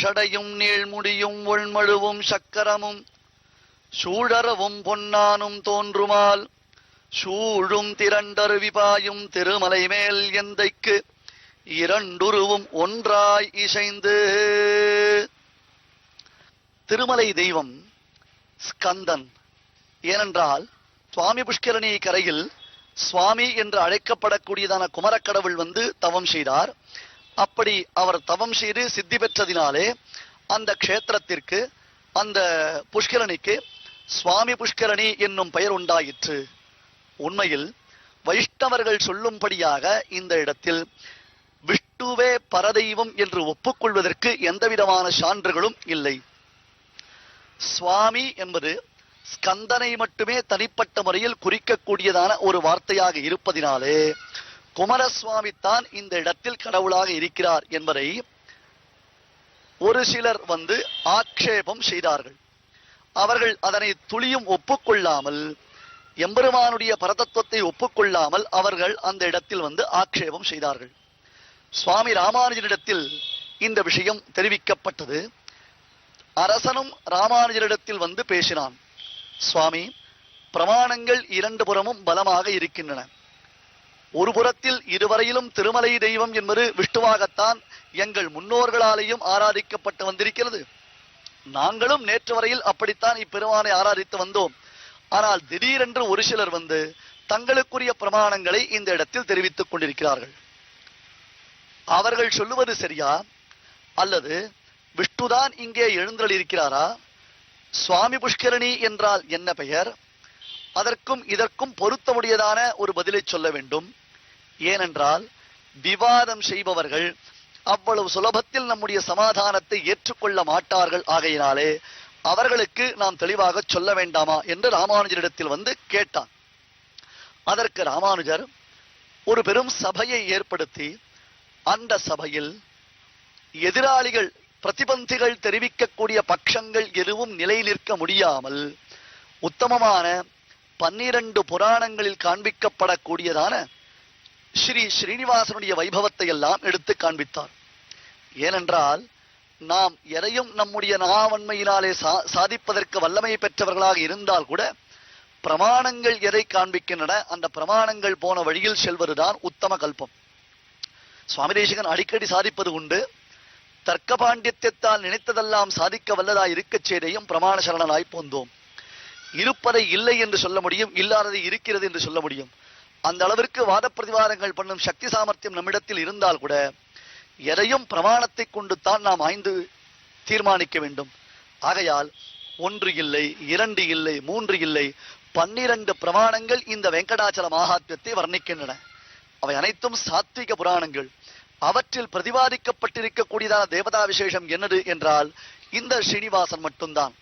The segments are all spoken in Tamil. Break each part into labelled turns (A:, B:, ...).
A: சடையும் நீழ்முடியும் ஒள்மழுவும் சக்கரமும் சூழறவும் பொன்னானும் தோன்றுமால் சூழும் திரண்டருவிபாயும் திருமலை மேல் எந்தைக்கு இரண்டுருவும் ஒன்றாய் இசைந்து. திருமலை தெய்வம் ஸ்கந்தன். ஏனென்றால் சுவாமி புஷ்கரணி கரையில் சுவாமி என்று அழைக்கப்படக்கூடியதான குமரக்கடவுள் தவம் செய்தார். அப்படி அவர் தவம் செய்து சித்தி பெற்றதினாலே அந்த க்ஷேத்திரத்திற்கு, அந்த புஷ்கரணிக்கு சுவாமி புஷ்கரணி என்னும் பெயர் உண்டாயிற்று. உண்மையில் வைஷ்ணவர்கள் சொல்லும்படியாக இந்த இடத்தில் விஷ்ணுவே பரதெய்வம் என்று ஒப்புக்கொள்வதற்கு எந்தவிதமான சான்றுகளும் இல்லை. சுவாமி என்பது ஸ்கந்தனை மட்டுமே தனிப்பட்ட முறையில் குறிக்கக்கூடியதான ஒரு வார்த்தையாக இருப்பதினாலே குமரசுவாமி தான் இந்த இடத்தில் கடவுளாக இருக்கிறார் என்பதை ஒரு சிலர் ஆக்ஷேபம் செய்தார்கள். அவர்கள் அதனை துளியும் ஒப்புக்கொள்ளாமல், எம்பெருமானுடைய பரதத்துவத்தை ஒப்புக்கொள்ளாமல் அவர்கள் அந்த இடத்தில் ஆக்ஷேபம் செய்தார்கள். சுவாமி ராமானுஜனிடத்தில் இந்த விஷயம் தெரிவிக்கப்பட்டது. அரசனும் ராமானுஜரிடத்தில் பேசினான். சுவாமி, பிரமாணங்கள் இரண்டு புறமும் பலமாக இருக்கின்றன. ஒரு புறத்தில் இருவரையிலும் திருமலை தெய்வம் என்பது விஷ்ணுவாகத்தான் எங்கள் முன்னோர்களாலேயும் ஆராதிக்கப்பட்டு வந்திருக்கிறது. நாங்களும் நேற்று வரையில் அப்படித்தான் இப்பெருமானை ஆராதித்து வந்தோம். ஆனால் திடீரென்று ஒரு சிலர் தங்களுக்குரிய பிரமாணங்களை இந்த இடத்தில் தெரிவித்துக் கொண்டிருக்கிறார்கள். அவர்கள் சொல்லுவது சரியா, அல்லது விஷ்ணுதான் இங்கே எழுந்தருள் இருக்கிறாரா? சுவாமி புஷ்கரணி என்றால் என்ன பெயர்? அதற்கும் இதற்கும் பொருத்தமுடையதான ஒரு பதிலை சொல்ல வேண்டும். ஏனென்றால் விவாதம் செய்பவர்கள் அவ்வளவு சுலபத்தில் நம்முடைய சமாதானத்தை ஏற்றுக்கொள்ள மாட்டார்கள். ஆகையினாலே அவர்களுக்கு நாம் தெளிவாக சொல்ல வேண்டாமா என்று ராமானுஜரிடத்தில் கேட்டான். அதற்கு ராமானுஜர் ஒரு பெரும் சபையை ஏற்படுத்தி, அந்த சபையில் எதிராளிகள், பிரதிபந்திகள் தெரிவிக்கக்கூடிய பட்சங்கள் எதுவும் நிலை நிற்க முடியாமல் உத்தமமான 12 புராணங்களில் காண்பிக்கப்படக்கூடியதான ஸ்ரீ ஸ்ரீனிவாசனுடைய வைபவத்தை எல்லாம் எடுத்து காண்பித்தார். ஏனென்றால் நாம் எதையும் நம்முடைய நாவன்மையினாலே சாதிப்பதற்கு வல்லமை பெற்றவர்களாக இருந்தால் கூட பிரமாணங்கள் எதை காண்பிக்கின்றன, அந்த பிரமாணங்கள் போன வழியில் செல்வதுதான் உத்தம கல்பம். சுவாமி தேசிகன் அடிக்கடி சாதிப்பது உண்டு. தர்க்க பாண்டித்யத்தால் நினைத்ததெல்லாம் சாதிக்க வல்லதாய் இருக்கச் செய்தையும் பிரமாண சரணனாய் போந்தோம். இருப்பதை இல்லை என்று சொல்ல முடியும், இல்லாததை இருக்கிறது என்று சொல்ல முடியும். அந்த அளவிற்கு வாத பிரதிவாதங்கள் பண்ணும் சக்தி சாமர்த்தியம் நம்மிடத்தில் இருந்தால் கூட எதையும் பிரமாணத்தை கொண்டு தான் நாம் ஆய்ந்து தீர்மானிக்க வேண்டும். ஆகையால் 1 இல்லை, 2 இல்லை, 3 இல்லை, 12 பிரமாணங்கள் இந்த வெங்கடாச்சல மகாத்மியத்தை வர்ணிக்கின்றன. அவை அனைத்தும் சாத்விக புராணங்கள். அவற்றில் பிரதிபாதிக்கப்பட்டிருக்கக்கூடியதான தேவதா விசேஷம் என்னது என்றால் இந்த ஸ்ரீனிவாசன் மட்டும்தான்.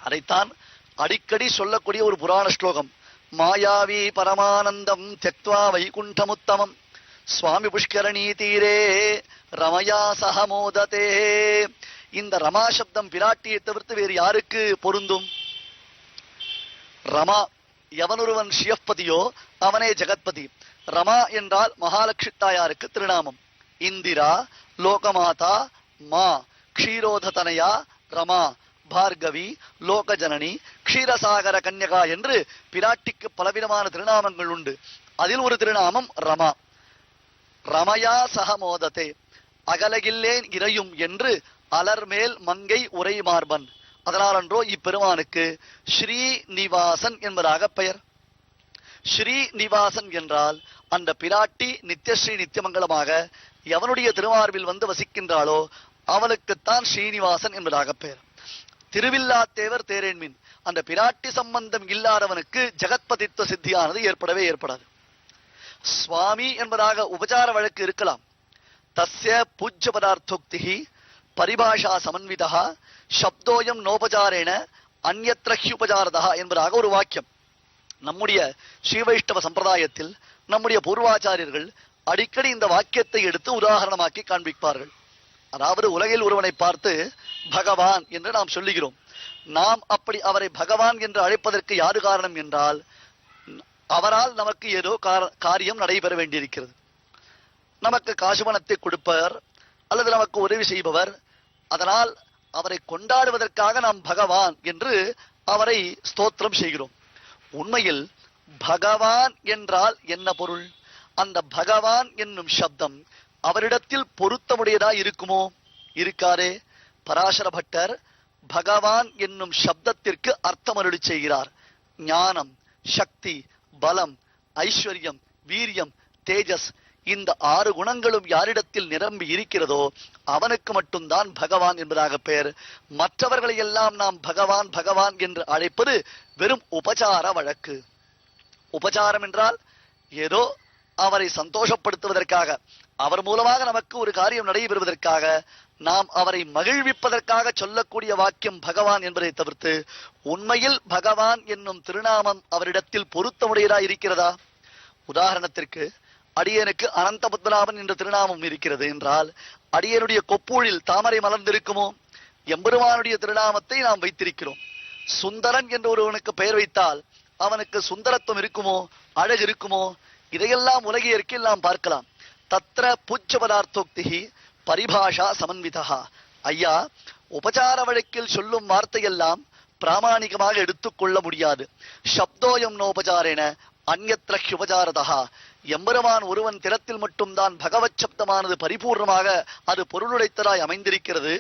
A: அதைத்தான் அடிக்கடி சொல்லக்கூடிய ஒரு புராண ஸ்லோகம். மாயாவி பரமானந்தம் தெக்த்வா வைகுண்டமுத்தமம் சுவாமி புஷ்கரணி தீரே ரமயா சகமோததே. இந்த ரமா சப்தம் பிராட்டியை தவிர்த்து வேறு யாருக்கு பொருந்தும்? ரமா, எவனொருவன் சிவப்பதியோ அவனே ஜெகத்பதி. ரமா என்றால் மகாலட்சுமி தாயாருக்கு திருநாமம். இந்திரா, லோகமாதா, மா, க்ஷீரோததனயா, ரமா, பார்கவி, லோகஜனனி, க்ஷீரசாகர கன்யகா என்று பிராட்டிக்கு பலவிதமான திருநாமங்கள் உண்டு. அதில் ஒரு திருநாமம் ரமா. ரமயா சகமோததே, அகலகில்லேன் இறையும் என்று அலர்மேல் மங்கை உரை மார்பன். அதனாலன்றோ இப்பெருமானுக்கு ஸ்ரீனிவாசன் என்பதாக பெயர். ஸ்ரீனிவாசன் என்றால் அந்த பிராட்டி நித்யஸ்ரீ நித்தியமங்கலமாக எவனுடைய திருமார்பில் வசிக்கின்றாளோ அவளுக்குத்தான் ஸ்ரீனிவாசன் என்பதாக பெயர். திருவில்லாத்தேவர் தேரேன்மின், அந்த பிராட்டி சம்பந்தம் இல்லாதவனுக்கு ஜெகத்பதித்துவ சித்தியானது ஏற்படாது. சுவாமி என்பதாக உபசார வழக்கு இருக்கலாம். தஸ்ய பூஜ்ய பதார்த்தோக்திஹி பரிபாஷா சமன்விதா சப்தோயம் நோபசாரேன அந்யத்ர ஹ்யுபசாரதா என்பதாக ஒரு வாக்கியம். நம்முடைய ஸ்ரீவைஷ்ணவ சம்பிரதாயத்தில் நம்முடைய பூர்வாச்சாரியர்கள் அடிக்கடி இந்த வாக்கியத்தை எடுத்து உதாரணமாக்கி காண்பிப்பார்கள். அதாவது உலகில் ஒருவனை பார்த்து பகவான் என்று நாம் சொல்லுகிறோம். நாம் அப்படி அவரை பகவான் என்று அழைப்பதற்கு யாரு காரணம் என்றால், அவரால் நமக்கு ஏதோ காரியம் நடைபெற வேண்டியிருக்கிறது. நமக்கு காசு பணத்தை கொடுப்பவர் அல்லது நமக்கு உதவி செய்பவர் அதனால் அவரை கொண்டாடுவதற்காக நாம் பகவான் என்று அவரை ஸ்தோத்திரம் செய்கிறோம். உண்மையில் பகவான் என்றால் என்ன பொருள்? அந்த பகவான் என்னும் சப்தம் அவரிடத்தில் பொருத்தமுடையதா இருக்குமோ? இருக்காரே. பராசர பட்டர் பகவான் என்னும் சப்தத்திற்கு அர்த்தம் அருளி செய்கிறார். ஞானம், சக்தி, பலம், ஐஸ்வர்யம், வீரியம், தேஜஸ், இந்த 6 குணங்களும் யாரிடத்தில் நிரம்பி இருக்கிறதோ அவனுக்கு மட்டும்தான் பகவான் என்பதாக பெயர். மற்றவர்களை எல்லாம் நாம் பகவான் பகவான் என்று அழைப்பது வெறும் உபசார வழக்கு. உபசாரம் என்றால் ஏதோ அவரை சந்தோஷப்படுத்துவதற்காக, அவர் மூலமாக நமக்கு ஒரு காரியம் நடைபெறுவதற்காக, நாம் அவரை மகிழ்விப்பதற்காக சொல்லக்கூடிய வாக்கியம் பகவான் என்பதை தவிர்த்து உண்மையில் பகவான் என்னும் திருநாமம் அவரிடத்தில் பொருத்தமுடையதா இருக்கிறதா? உதாரணத்திற்கு அடியனுக்கு அனந்த பத்மநாபன் என்ற திருநாமம் இருக்கிறது என்றால் அடியனுடைய கொப்பூழில் தாமரை மலர்ந்திருக்குமோ? எம்பெருமானுடைய திருநாமத்தை நாம் வைத்திருக்கிறோம். சுந்தரன் என்று ஒருவனுக்கு பெயர் வைத்தால் அவனுக்கு சுந்தரத்துவம் இருக்குமோ? அழகு இருக்குமோ? இதையெல்லாம் உலகியற்கில் நாம் பார்க்கலாம். தத்ர பூஜ்ய பதார்த்தோக்தி பரிபாஷா சமன்விதா. ஐயா, உபசார வழக்கில் சொல்லும் வார்த்தையெல்லாம் பிராமாணிகமாக எடுத்துக்கொள்ள முடியாது. சப்தோயம் நோபசாரேன அந்யத்ர உபசாரதா. எம்பெருமான் ஒருவன் திறத்தில் மட்டும்தான் பகவத் சப்தமானது பரிபூர்ணமாக அது பொருளுடைத்தராய் அமைந்திருக்கிறது.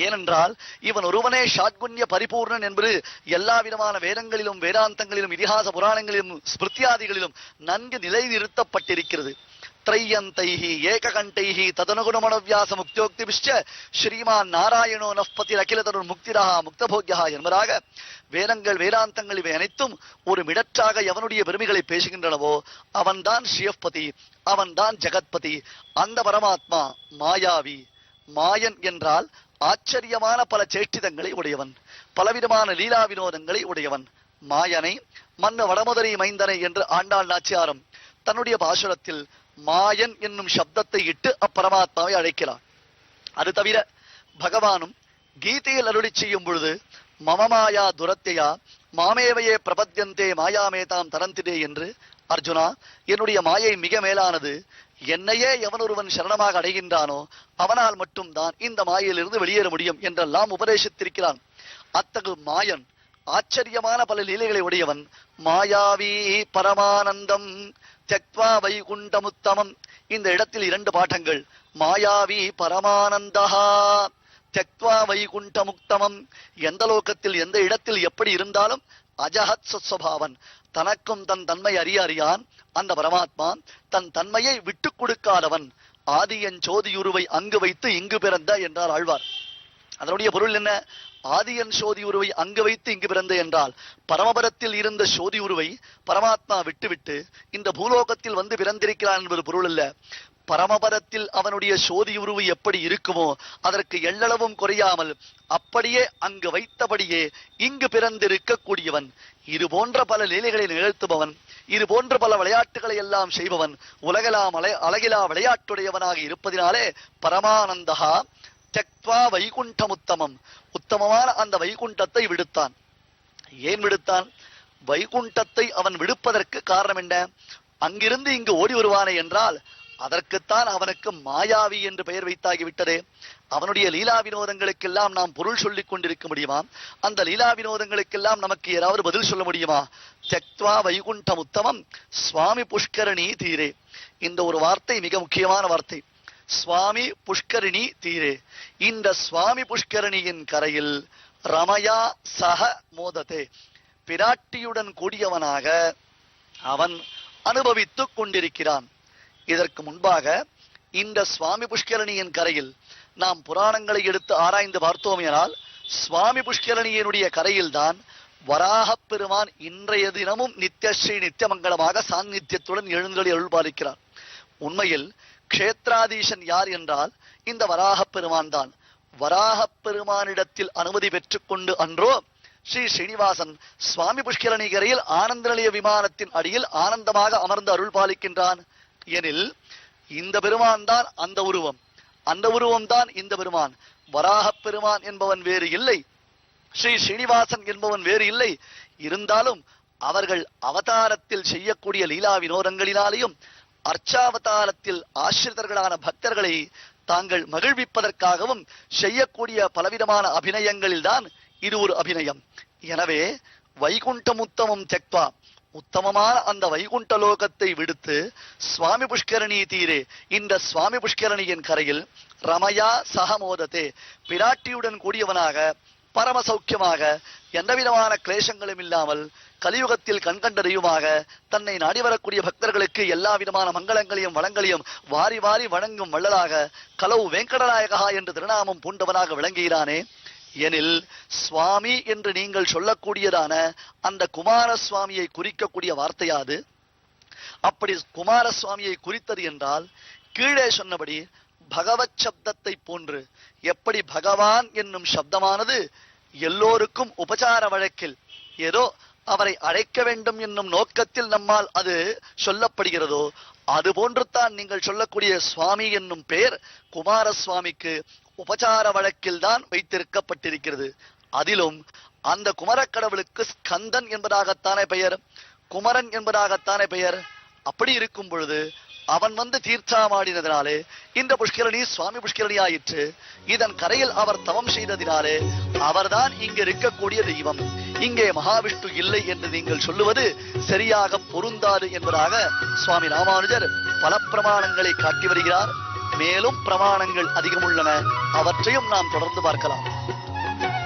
A: ஏனென்றால் இவன் ஒருவனே ஷாட்குண்ய பரிபூர்ணன் என்பது எல்லா விதமான வேதங்களிலும் வேதாந்தங்களிலும் இதிகாச புராணங்களிலும் ஸ்மிருத்தியாதிகளிலும் நன்கு நிலைநிறுத்தப்பட்டிருக்கிறது. த்ரையந்தைஹி ஏககண்டைஹி ததனுகுணமனவியாச முக்தியோக்திபிஷ்ச ஸ்ரீமான் நாராயணோ நஃபதி அகிலதருண் முக்திரஹா முக்தபோக்யா என்பதாக வேதங்கள் வேதாந்தங்கள் இவை அனைத்தும் ஒரு மிடற்றாக எவனுடைய பெருமைகளை பேசுகின்றனவோ அவன்தான் ஸ்ரீயப்பதி, அவன்தான் ஜெகத்பதி. அந்த பரமாத்மா மாயாவி. மாயன் என்றால் ஆச்சரியமான பல சேஷ்டிதங்களை உடையவன், பலவிதமான லீலா வினோதங்களை உடையவன். மாயனை மன்ன வடமுதலி மைந்தனை என்று ஆண்டாள் நாச்சியாரும் தன்னுடைய பாசுரத்தில் மாயன் என்னும் சப்தத்தை இட்டு அப்பரமாத்மாவை அழைக்கிறார். அது தவிர பகவானும் கீதையில் அருளி செய்யும் பொழுது மமமாயா துரத்தையா மாமேவையே பிரபத்யந்தே மாயாமேதாம் தரந்திதே என்று, அர்ஜுனா, என்னுடைய மாயை மிக மேலானது, என்னையே எவன் ஒருவன் சரணமாக அடைகின்றானோ அவனால் மட்டும்தான் இந்த மாயையிலிருந்து வெளியேற முடியும் என்றெல்லாம் உபதேசித்திருக்கிறான். அத்தகு மாயன் ஆச்சரியமான பல லீலைகளை உடையவன். மாயாவி பரமானந்தம் தக்வா வைகுண்டமுத்தமம். இந்த இடத்தில் 2 பாடங்கள். மாயாவி பரமானந்தா தக்வா வைகுண்டமுக்தமம். எந்த லோகத்தில் எந்த இடத்தில் எப்படி இருந்தாலும் அஜஹத் சுஸ்வபாவன், தனக்கும் தன் தன்மை அறியான் அந்த பரமாத்மா தன் தன்மையை விட்டு கொடுக்காதவன். ஆதியன் சோதியுருவை அங்கு வைத்து இங்கு பிறந்த என்றார் ஆழ்வார். அதனுடைய பொருள் என்ன? ஆதியன் சோதி உருவை அங்கு வைத்து இங்கு பிறந்த என்றால் பரமபரத்தில் இருந்த சோதி உருவை பரமாத்மா விட்டுவிட்டு இந்த பூலோகத்தில் வந்து பிறந்திருக்கிறான் என்பது பொருள் அல்ல. பரமபதத்தில் அவனுடைய சோதி உருவு எப்படி இருக்குமோ அதற்கு எள்ளளவும் குறையாமல் அப்படியே அங்கு வைத்தபடியே இங்கு பிறந்திருக்க கூடியவன். இது போன்ற பல லீலைகளை நிகழ்த்துபவன், இது போன்ற பல விளையாட்டுகளை எல்லாம் செய்பவன், உலகலாம் அழகிலா விளையாட்டுடையவனாக இருப்பதினாலே பரமானந்தகா தக்வா வைகுண்டமுத்தமம், உத்தமமான அந்த வைகுண்டத்தை விடுத்தான். ஏன் விடுத்தான்? வைகுண்டத்தை அவன் விடுப்பதற்கு காரணம் என்ன? அங்கிருந்து இங்கு ஓடி வருவானே என்றால் அதற்குத்தான் அவனுக்கு மாயாவி என்று பெயர் வைத்தாகிவிட்டதே. அவனுடைய லீலா வினோதங்களுக்கெல்லாம் நாம் பொருள் சொல்லிக் கொண்டிருக்க முடியுமா? அந்த லீலா வினோதங்களுக்கெல்லாம் நமக்கு ஏதாவது பதில் சொல்ல முடியுமா? தக்வா வைகுண்டம் உத்தமம் சுவாமி புஷ்கரணி தீரே. இந்த ஒரு வார்த்தை மிக முக்கியமான வார்த்தை. சுவாமி புஷ்கரணி தீரே. இந்த சுவாமி புஷ்கரணியின் கரையில் ரமயா சக மோதத்தே, பிராட்டியுடன் கூடியவனாக அவன் அனுபவித்துக் கொண்டிருக்கிறான். இதற்கு முன்பாக இந்த சுவாமி புஷ்கரணியின் கரையில் நாம் புராணங்களை எடுத்து ஆராய்ந்து பார்த்தோமேனால் சுவாமி புஷ்கரணியினுடைய கரையில் தான் வராகப் பெருமான் இன்றைய தினமும் நித்யஸ்ரீ நித்தியமங்கலமாக சாநித்தியத்துடன் எழுந்தருளி அருள்பாலிக்கிறார். உண்மையில் க்ஷேத்ராதீசன் யார் என்றால் இந்த வராகப் பெருமான் தான். வராகப் பெருமானிடத்தில் அனுமதி பெற்றுக்கொண்டு அன்றோ ஸ்ரீ ஸ்ரீனிவாசன் சுவாமி புஷ்கரணி கரையில் ஆனந்த நிலைய விமானத்தின் அடியில் ஆனந்தமாக அமர்ந்து அருள் பாலிக்கின்றான். எனில் இந்த பெருமான் தான் அந்த உருவம், அந்த உருவம் தான் இந்த பெருமான். வராகப் பெருமான் என்பவன் வேறு இல்லை, ஸ்ரீ ஸ்ரீனிவாசன் என்பவன் வேறு இல்லை. இருந்தாலும் அவர்கள் அவதாரத்தில் செய்யக்கூடிய லீலா வினோதங்களினாலேயும் அர்ச்சாவதாரத்தில் ஆசிரிதர்களான பக்தர்களை தாங்கள் மகிழ்விப்பதற்காகவும் செய்யக்கூடிய பலவிதமான அபிநயங்களில்தான் இது ஒரு அபிநயம். எனவே வைகுண்டமுத்தமம் தெக்வா, உத்தமமான அந்த வைகுண்ட லோகத்தை விடுத்து சுவாமி புஷ்கரணி தீரே, இந்த சுவாமி புஷ்கரணியின் கரையில் ரமயா சகமோதத்தே, பிராட்டியுடன் கூடியவனாக பரம சௌக்கியமாக எந்தவிதமான கிளேசங்களும் இல்லாமல் கலியுகத்தில் கண்கண்டறியுமாக தன்னை நாடி வரக்கூடிய பக்தர்களுக்கு எல்லா விதமான மங்களங்களையும் வளங்களையும் வாரி வாரி வழங்கும் வள்ளலாக கலவு வெங்கடநாயகா என்று திருநாமம் பூண்டவனாக விளங்குகிறானே. எனில் சுவாமி என்று நீங்கள் சொல்லக்கூடியதான அந்த குமாரசுவாமியை குறிக்கக்கூடிய வார்த்தையாது. அப்படி குமாரசுவாமியை குறித்தது என்றால் கீழே சொன்னபடி பகவத் சப்தத்தை போன்று, எப்படி பகவான் என்னும் சப்தமானது எல்லோருக்கும் உபசார வழக்கில் ஏதோ அவரை அழைக்க வேண்டும் என்னும் நோக்கத்தில் நம்மால் அது சொல்லப்படுகிறதோ, அது போன்றுதான் நீங்கள் சொல்லக்கூடிய சுவாமி என்னும் பெயர் குமாரசுவாமிக்கு உபசார வழக்கில் தான் வைத்திருக்கப்பட்டிருக்கிறது. அதிலும் அந்த குமரக்கடவுளுக்கு ஸ்கந்தன் என்பதாகத்தானே பெயர், குமரன் என்பதாகத்தானே பெயர். அப்படி இருக்கும் பொழுது அவன் வந்து தீர்த்தாமாடினதினாலே இந்த புஷ்கரணி சுவாமி புஷ்கரணி ஆயிற்று. இதன் கரையில் அவர் தவம் செய்ததினாலே அவர்தான் இங்கு இருக்கக்கூடிய தெய்வம். இங்கே மகாவிஷ்ணு இல்லை என்று நீங்கள் சொல்லுவது சரியாக பொருந்தாது என்பதாக சுவாமி ராமானுஜர் பல பிரமாணங்களை காட்டி வருகிறார். மேலும் பிரமாணங்கள் அதிகம் உள்ளன, அவற்றையும் நாம் தொடர்ந்து பார்க்கலாம்.